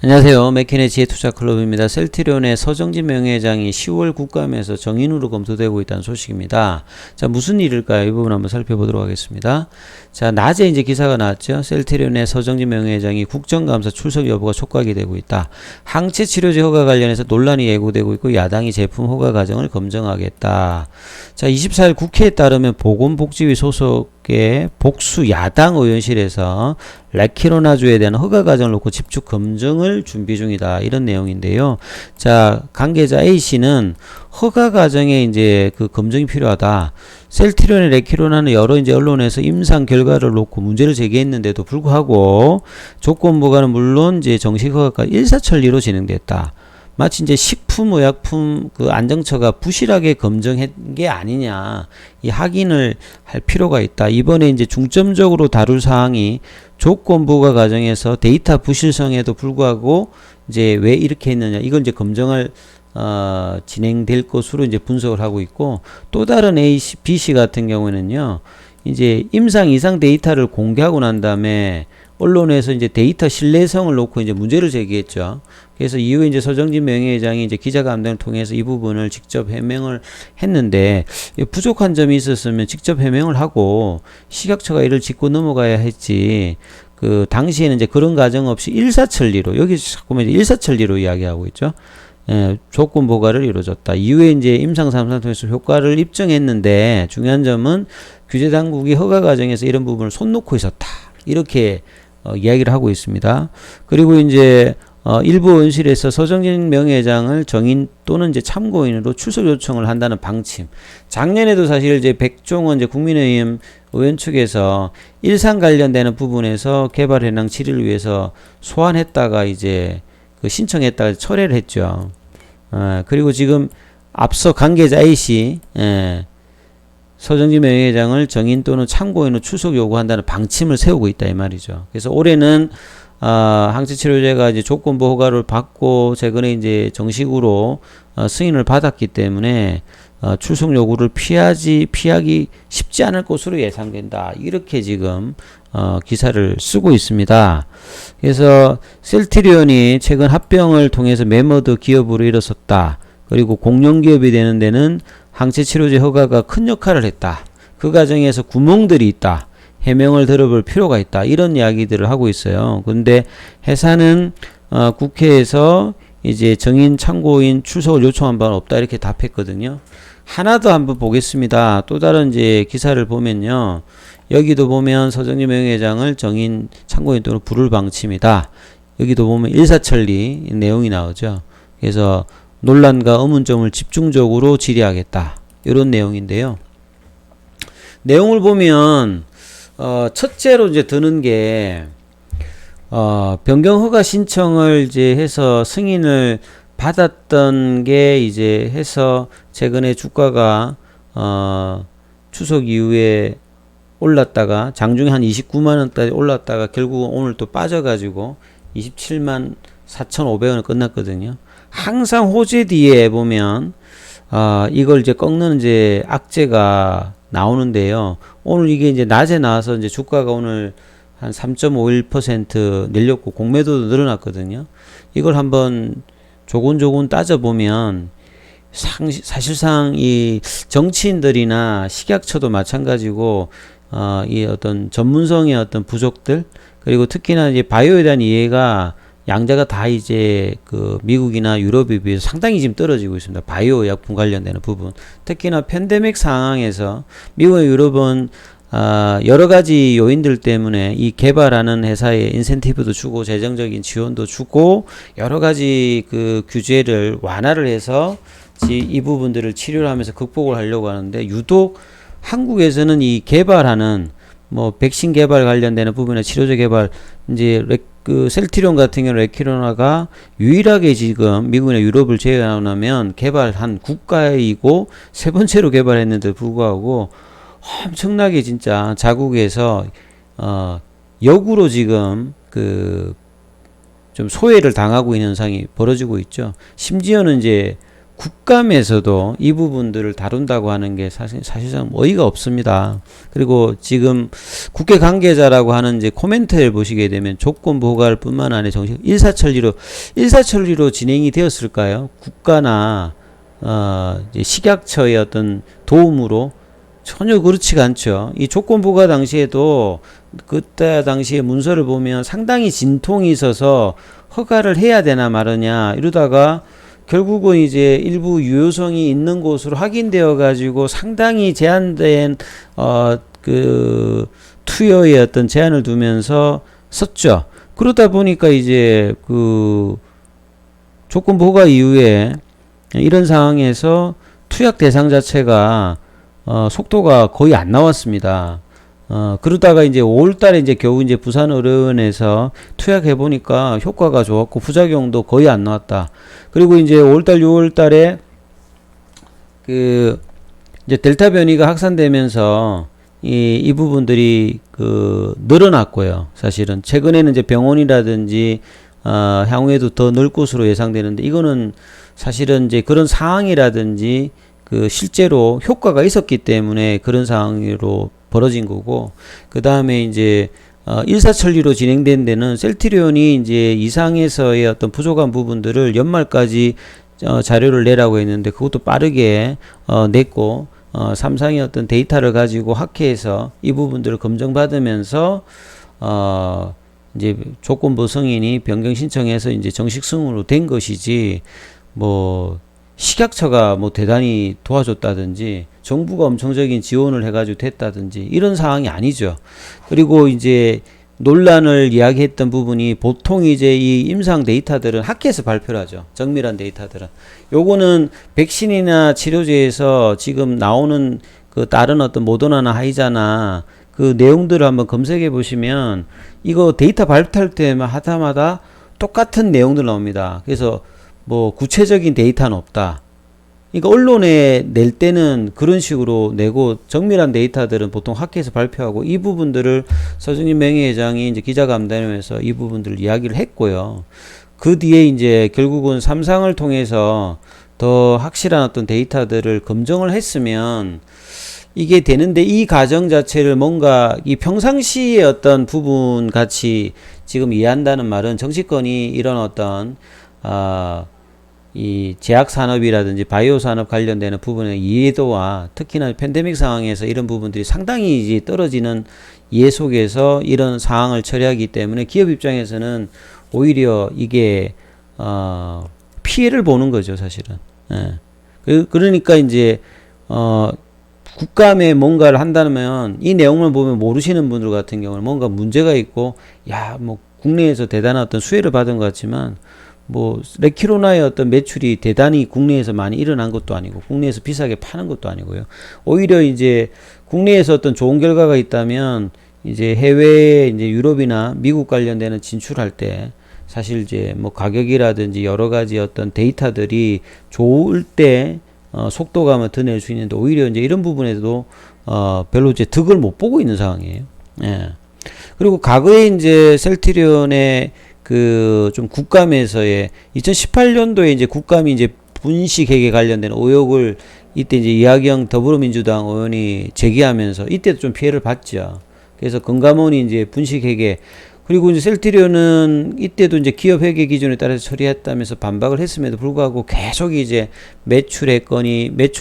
안녕하세요. 맥킨의 지혜투자클럽입니다. 셀트리온의 서정진 명예회장이 10월 국감에서 정인으로 검토되고 있다는 소식입니다. 자, 무슨 일일까요? 이 부분 한번 살펴보도록 하겠습니다. 자, 낮에 이제 기사가 나왔죠. 셀트리온의 서정진 명예회장이 국정감사 출석 여부가 촉각이 되고 있다. 항체 치료제 허가 관련해서 논란이 예고되고 있고 야당이 제품 허가 과정을 검증하겠다. 자, 24일 국회에 따르면 보건복지위 소속의 복수 야당 의원실에서 레키로나주에 대한 허가 과정을 놓고 집중 검증을 준비 중이다. 이런 내용인데요. 자, 관계자 A씨는 허가 과정에 이제 그 검증이 필요하다. 셀트리온의 레키로나는 여러 이제 언론에서 임상 결과를 놓고 문제를 제기했는데도 불구하고 조건부과는 물론 이제 정식 허가가 일사천리로 진행됐다. 마치 이제 식품의약품 그 안정처가 부실하게 검증한 게 아니냐, 이 확인을 할 필요가 있다. 이번에 이제 중점적으로 다룰 사항이 조건부과 과정에서 데이터 부실성에도 불구하고 이제 왜 이렇게 했느냐, 이걸 이제 검증할 진행될 것으로 이제 분석을 하고 있고, 또 다른 A씨, B씨 같은 경우에는요, 이제 임상 이상 데이터를 공개하고 난 다음에 언론에서 이제 데이터 신뢰성을 놓고 이제 문제를 제기했죠. 그래서 이후에 이제 서정진 명예회장이 이제 기자간담회를 통해서 이 부분을 직접 해명을 했는데, 부족한 점이 있었으면 직접 해명을 하고 식약처가 이를 짚고 넘어가야 했지. 그 당시에는 이제 그런 과정 없이 일사천리로, 여기 자꾸만 이제 일사천리로 이야기하고 있죠. 조건 보가를 이루어졌다. 이후에 이제 임상 3상 통해서 효과를 입증했는데, 중요한 점은 규제 당국이 허가 과정에서 이런 부분을 손 놓고 있었다. 이렇게 이야기를 하고 있습니다. 그리고 이제 일부 의원실에서 서정진 명예회장을 정인 또는 이제 참고인으로 출석 요청을 한다는 방침. 작년에도 사실 이제 백종원 이제 국민의힘 의원 측에서 일상 관련되는 부분에서 개발 현황 질의를 위해서 소환했다가 이제 그 신청했다가 철회를 했죠. 그리고 지금 앞서 관계자 A씨, 서정진 명예회장을 정인 또는 참고인으로 출석 요구한다는 방침을 세우고 있다, 이 말이죠. 그래서 올해는 항체치료제가 이제 조건부 허가를 받고 최근에 이제 정식으로 승인을 받았기 때문에 출석 요구를 피하기 쉽지 않을 것으로 예상된다. 이렇게 지금 기사를 쓰고 있습니다. 그래서 셀트리온이 최근 합병을 통해서 메머드 기업으로 일어섰다. 그리고 공룡기업이 되는 데는 항체치료제 허가가 큰 역할을 했다. 그 과정에서 구멍들이 있다. 해명을 들어볼 필요가 있다. 이런 이야기들을 하고 있어요. 근데 회사는 국회에서 이제 정인 참고인 출석을 요청한 바는 없다. 이렇게 답했거든요. 하나 더 한번 보겠습니다. 또 다른 이제 기사를 보면요. 여기도 보면 서정진 명예회장을 정인 참고인 또는 부를 방침이다. 여기도 보면 일사천리 내용이 나오죠. 그래서 논란과 의문점을 집중적으로 질의하겠다. 이런 내용인데요. 내용을 보면 첫째로 이제 드는 게 변경 허가 신청을 이제 해서 승인을 받았던 게 이제 해서 최근에 주가가 추석 이후에 올랐다가 장중에 한 29만 원까지 올랐다가 결국은 오늘 또 빠져가지고 27만 4,500원에 끝났거든요. 항상 호재 뒤에 보면 이걸 이제 꺾는 이제 악재가 나오는데요. 오늘 이게 이제 낮에 나와서 이제 주가가 오늘 한 3.51% 늘렸고 공매도도 늘어났거든요. 이걸 한번 조곤조곤 따져보면 사실상 이 정치인들이나 식약처도 마찬가지고 이 어떤 전문성의 어떤 부족들, 그리고 특히나 이제 바이오에 대한 이해가 양자가 다 이제 그 미국이나 유럽에 비해서 상당히 지금 떨어지고 있습니다. 바이오 약품 관련되는 부분. 특히나 팬데믹 상황에서 미국과 유럽은 여러 가지 요인들 때문에 이 개발하는 회사에 인센티브도 주고 재정적인 지원도 주고 여러 가지 그 규제를 완화를 해서 이 부분들을 치료를 하면서 극복을 하려고 하는데, 유독 한국에서는 이 개발하는 뭐 백신 개발 관련되는 부분에 치료제 개발, 이제 그 셀트리온 같은 경우는 레키로나가 유일하게 지금 미국이나 유럽을 제외하면 개발한 국가이고 세 번째로 개발했는데도 불구하고 엄청나게 진짜 자국에서 역으로 지금 그 좀 소외를 당하고 있는 현상이 벌어지고 있죠. 심지어는 이제 국감에서도 이 부분들을 다룬다고 하는 게 사실상 어이가 없습니다. 그리고 지금 국회 관계자라고 하는 이제 코멘트를 보시게 되면 조건부 허가를 뿐만 아니라 정식 일사천리로 진행이 되었을까요? 국가나 이제 식약처의 어떤 도움으로 전혀 그렇지가 않죠. 이 조건부가 당시에도 그때 당시에 문서를 보면 상당히 진통이 있어서 허가를 해야 되나 말으냐 이러다가 결국은 이제 일부 유효성이 있는 곳으로 확인되어 가지고 상당히 제한된 그 투여의 어떤 제한을 두면서 썼죠. 그러다 보니까 이제 그 조건부 허가 이후에 이런 상황에서 투약 대상 자체가 속도가 거의 안 나왔습니다. 그러다가 이제 5월달에 이제 겨우 이제 부산의료원에서 투약해 보니까 효과가 좋았고 부작용도 거의 안 나왔다. 그리고 이제 5월달, 6월달에 그 이제 델타 변이가 확산되면서 이 부분들이 그 늘어났고요. 사실은 최근에는 이제 병원이라든지 향후에도 더 늘 것으로 예상되는데 이거는 사실은 이제 그런 상황이라든지 그 실제로 효과가 있었기 때문에 그런 상황으로 벌어진 거고, 그 다음에 이제 일사천리로 진행된 데는 셀트리온이 이제 이상에서의 어떤 부족한 부분들을 연말까지 자료를 내라고 했는데 그것도 빠르게 냈고, 삼상의 어떤 데이터를 가지고 학회에서 이 부분들을 검증받으면서 이제 조건부 승인이 변경 신청해서 이제 정식 승인으로 된 것이지, 뭐 식약처가 뭐 대단히 도와줬다든지 정부가 엄청적인 지원을 해가지고 됐다든지 이런 상황이 아니죠. 그리고 이제 논란을 이야기했던 부분이 보통 이제 이 임상 데이터들은 학회에서 발표를 하죠. 정밀한 데이터들은. 요거는 백신이나 치료제에서 지금 나오는 그 다른 어떤 모더나나 하이자나 그 내용들을 한번 검색해 보시면 이거 데이터 발표할 때마다 똑같은 내용들 나옵니다. 그래서 뭐 구체적인 데이터는 없다. 그러니까 언론에 낼 때는 그런 식으로 내고 정밀한 데이터들은 보통 학회에서 발표하고 이 부분들을 서정진 명예회장이 이제 기자간담회에서 이 부분들을 이야기를 했고요. 그 뒤에 이제 결국은 삼상을 통해서 더 확실한 어떤 데이터들을 검증을 했으면 이게 되는데 이 과정 자체를 뭔가 이 평상시의 어떤 부분 같이 지금 이해한다는 말은 정치권이 이런 어떤 이 제약산업이라든지 바이오산업 관련되는 부분의 이해도와 특히나 팬데믹 상황에서 이런 부분들이 상당히 이제 떨어지는 이해 속에서 이런 상황을 처리하기 때문에 기업 입장에서는 오히려 이게 피해를 보는 거죠, 사실은. 예. 그러니까 이제 국감에 뭔가를 한다면 이 내용을 보면 모르시는 분들 같은 경우는 뭔가 문제가 있고 뭐 국내에서 대단한 어떤 수혜를 받은 것 같지만 뭐 레키로나의 어떤 매출이 대단히 국내에서 많이 일어난 것도 아니고 국내에서 비싸게 파는 것도 아니고요. 오히려 이제 국내에서 어떤 좋은 결과가 있다면 이제 해외에 이제 유럽이나 미국 관련되는 진출할 때 사실 이제 뭐 가격이라든지 여러 가지 어떤 데이터들이 좋을 때 속도감을 더 낼 수 있는데 오히려 이제 이런 부분에도 별로 이제 득을 못 보고 있는 상황이에요. 예. 그리고 과거에 이제 셀트리온의 그 좀 국감에서의 2018년도에 이제 국감이 이제 분식회계 관련된 의혹을 이때 이제 이하경 더불어민주당 의원이 제기하면서 이때도 좀 피해를 봤죠. 그래서 금감원이 이제 분식회계 그리고 이제 셀트리온은 이때도 이제 기업회계 기준에 따라서 처리했다면서 반박을 했음에도 불구하고 계속 이제 매출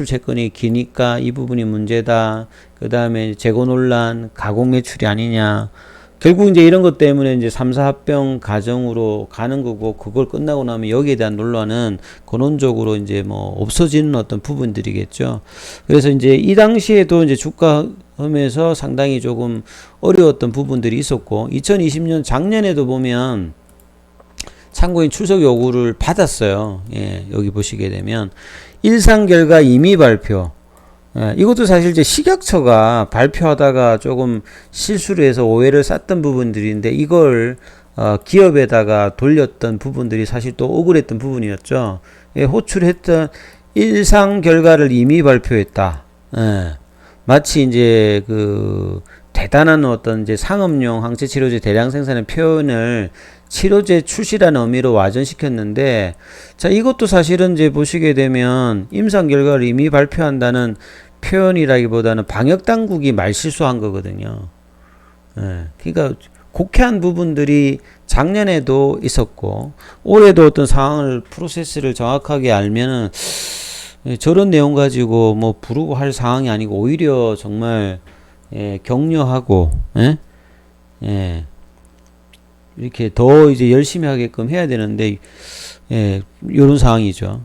채권이 기니까 이 부분이 문제다. 그 다음에 재고 논란, 가공 매출이 아니냐. 결국 이제 이런 것 때문에 이제 3사 합병 과정으로 가는 거고 그걸 끝나고 나면 여기에 대한 논란은 근원적으로 이제 뭐 없어지는 어떤 부분들이겠죠. 그래서 이제 이 당시에도 이제 주가험에서 상당히 조금 어려웠던 부분들이 있었고 2020년 작년에도 보면 참고인 출석 요구를 받았어요. 예, 여기 보시게 되면 일상 결과 임의 발표. 이것도 사실 이제 식약처가 발표하다가 조금 실수를 해서 오해를 쌌던 부분들인데 이걸 기업에다가 돌렸던 부분들이 사실 또 억울했던 부분이었죠. 호출했던 일상 결과를 이미 발표했다. 마치 이제 그 대단한 어떤 이제 상업용 항체 치료제 대량 생산의 표현을 치료제 출시라는 의미로 와전시켰는데, 자, 이것도 사실은 이제 보시게 되면 임상 결과를 이미 발표한다는 표현이라기보다는 방역 당국이 말실수한 거거든요. 예, 그러니까 곡해한 부분들이 작년에도 있었고 올해도 어떤 상황을 프로세스를 정확하게 알면은 저런 내용 가지고 뭐 부르고 할 상황이 아니고 오히려 정말 격려하고 이렇게 더 이제 열심히 하게끔 해야 되는데 이런 상황이죠.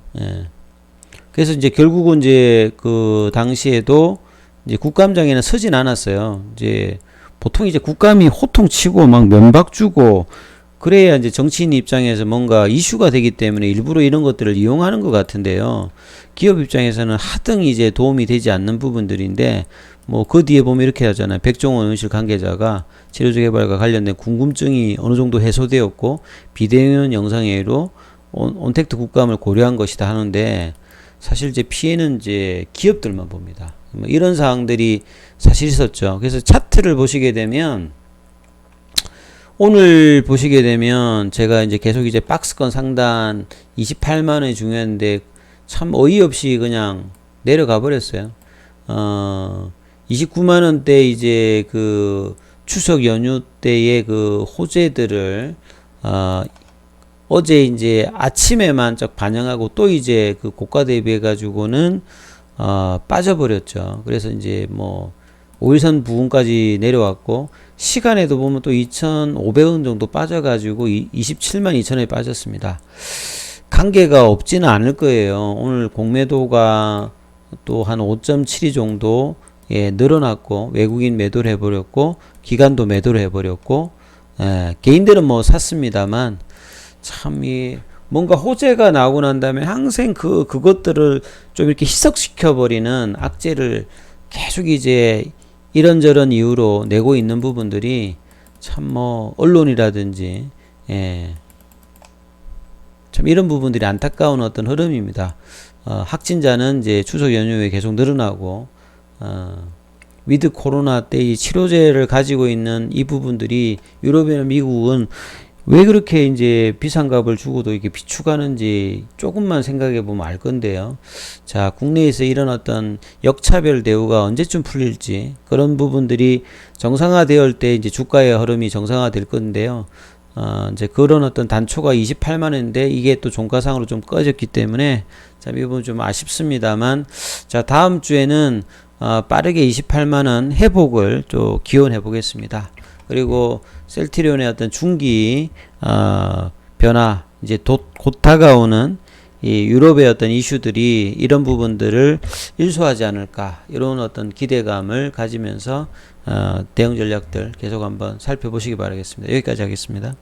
그래서 이제 결국은 이제 그 당시에도 이제 국감장에는 서진 않았어요. 이제 보통 이제 국감이 호통치고 막 면박 주고 그래야 이제 정치인 입장에서 뭔가 이슈가 되기 때문에 일부러 이런 것들을 이용하는 것 같은데요. 기업 입장에서는 하등 이제 도움이 되지 않는 부분들인데 뭐 그 뒤에 보면 이렇게 하잖아요. 백종원 의원실 관계자가 치료제 개발과 관련된 궁금증이 어느 정도 해소되었고 비대면 영상회의로 온택트 국감을 고려한 것이다 하는데 사실 이제 피해는 이제 기업들만 봅니다. 뭐 이런 사항들이 사실 있었죠. 그래서 차트를 보시게 되면 오늘 보시게 되면 제가 이제 계속 이제 박스권 상단 28만 원이 중요한데 참 어이없이 그냥 내려가 버렸어요. 29만 원대 이제 그 추석 연휴 때의 그 호재들을 어제 이제 아침에만 쫙 반영하고 또 이제 그 고가 대비해 가지고는 빠져버렸죠. 그래서 이제 뭐 5일선 부분까지 내려왔고 시간에도 보면 또 2,500원 정도 빠져가지고 27만 2천원에 빠졌습니다. 관계가 없지는 않을 거예요. 오늘 공매도가 또 한 5.72 정도 늘어났고 외국인 매도를 해버렸고 기관도 매도를 해버렸고 개인들은 뭐 샀습니다만 참 이 뭔가 호재가 나오고 난 다음에 항상 그것들을 좀 이렇게 희석시켜 버리는 악재를 계속 이제 이런저런 이유로 내고 있는 부분들이 참 뭐 언론이라든지 참 이런 부분들이 안타까운 어떤 흐름입니다. 확진자는 이제 추석 연휴에 계속 늘어나고 위드 코로나 때 이 치료제를 가지고 있는 이 부분들이 유럽이나 미국은 왜 그렇게 이제 비싼 값을 주고도 이렇게 비축하는지 조금만 생각해 보면 알 건데요. 자, 국내에서 이런 어떤 역차별 대우가 언제쯤 풀릴지 그런 부분들이 정상화되어 때 이제 주가의 흐름이 정상화될 건데요. 이제 그런 어떤 단초가 28만 원인데 이게 또 종가상으로 좀 꺼졌기 때문에 참 이 부분 좀 아쉽습니다만 자, 다음 주에는 빠르게 28만 원 회복을 또 기원해 보겠습니다. 그리고 셀트리온의 어떤 중기 변화 이제 곧 다가오는 이 유럽의 어떤 이슈들이 이런 부분들을 일소하지 않을까 이런 어떤 기대감을 가지면서 대응 전략들 계속 한번 살펴보시기 바라겠습니다. 여기까지 하겠습니다.